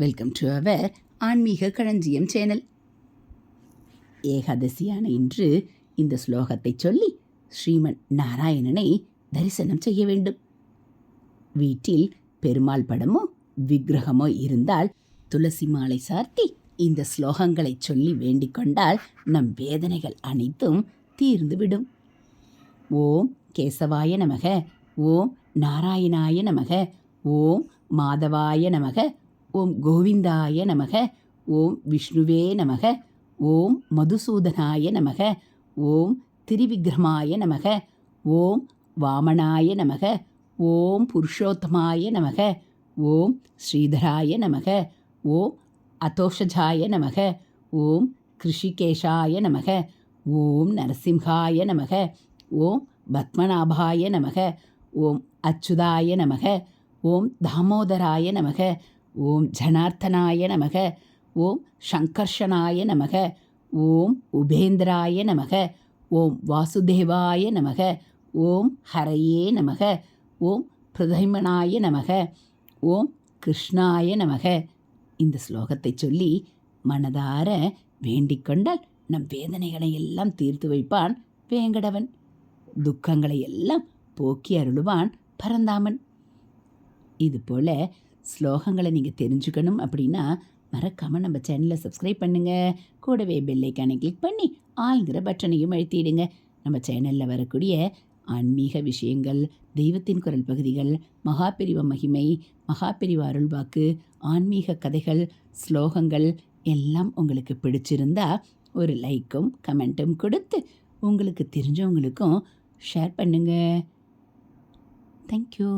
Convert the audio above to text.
Welcome to our ஆன்மீக களஞ்சியம் channel. ஏகாதசியான இன்று இந்த ஸ்லோகத்தை சொல்லி ஸ்ரீமன் நாராயணனை தரிசனம் செய்ய வேண்டும். வீட்டில் பெருமாள் படமோ விக்கிரகமோ இருந்தால் துளசி மாலை சார்த்தி இந்த ஸ்லோகங்களை சொல்லி வேண்டிக் கொண்டால் நம் வேதனைகள் அனைத்தும் தீர்ந்துவிடும். ஓம் கேசவாய நமக, ஓம் நாராயணாய நமக, ஓம் மாதவாய நமக, ஓம் கோவிந்தாய நமக, ஓம் விஷ்ணுவே நமக, ஓம் மதுசூதனாய நமக, ஓம் திரிவிக்ரமாய நமக, ஓம் வாமனாய நமக, ஓம் புருஷோத்தமாய நமக, ஓம் ஸ்ரீதராய நமக, ஓம் அதோஷஜாய நமக, ஓம் கிருஷிகேஷாய நமக, ஓம் நரசிம்ஹாய நமக, ஓம் பத்மநாபாய நமக, ஓம் அச்சுதாய நமக, ஓம் தாமோதராய நமக, ஓம் ஜனார்த்தனாய நமக, ஓம் சங்கர்ஷனாய நமக, ஓம் உபேந்திராய நமக, ஓம் வாசுதேவாய நமக, ஓம் ஹரையே நமக, ஓம் பிரதமனாய நமக, ஓம் கிருஷ்ணாய நமக. இந்த ஸ்லோகத்தை சொல்லி மனதார வேண்டிக் கொண்டால் நம் வேதனைகளை எல்லாம் தீர்த்து வைப்பான் வேங்கடவன். துக்கங்களை எல்லாம் போக்கி அருளுவான் பரந்தாமன். இதுபோல் ஸ்லோகங்களை நீங்கள் தெரிஞ்சுக்கணும் அப்படின்னா மறக்காமல் நம்ம சேனலை சப்ஸ்கிரைப் பண்ணுங்கள். கூடவே பெல்லைக்கானை கிளிக் பண்ணி ஆளுங்கிற பட்டனையும் அழுத்திடுங்க. நம்ம சேனலில் வரக்கூடிய ஆன்மீக விஷயங்கள், தெய்வத்தின் குரல் பகுதிகள், மகாபெரிவ மகிமை, மகாபெரிவ அருள்வாக்கு, ஆன்மீக கதைகள், ஸ்லோகங்கள் எல்லாம் உங்களுக்கு பிடிச்சிருந்தா ஒரு லைக்கும் கமெண்ட்டும் கொடுத்து உங்களுக்கு தெரிஞ்சவங்களுக்கும் ஷேர் பண்ணுங்கள். தேங்க்யூ.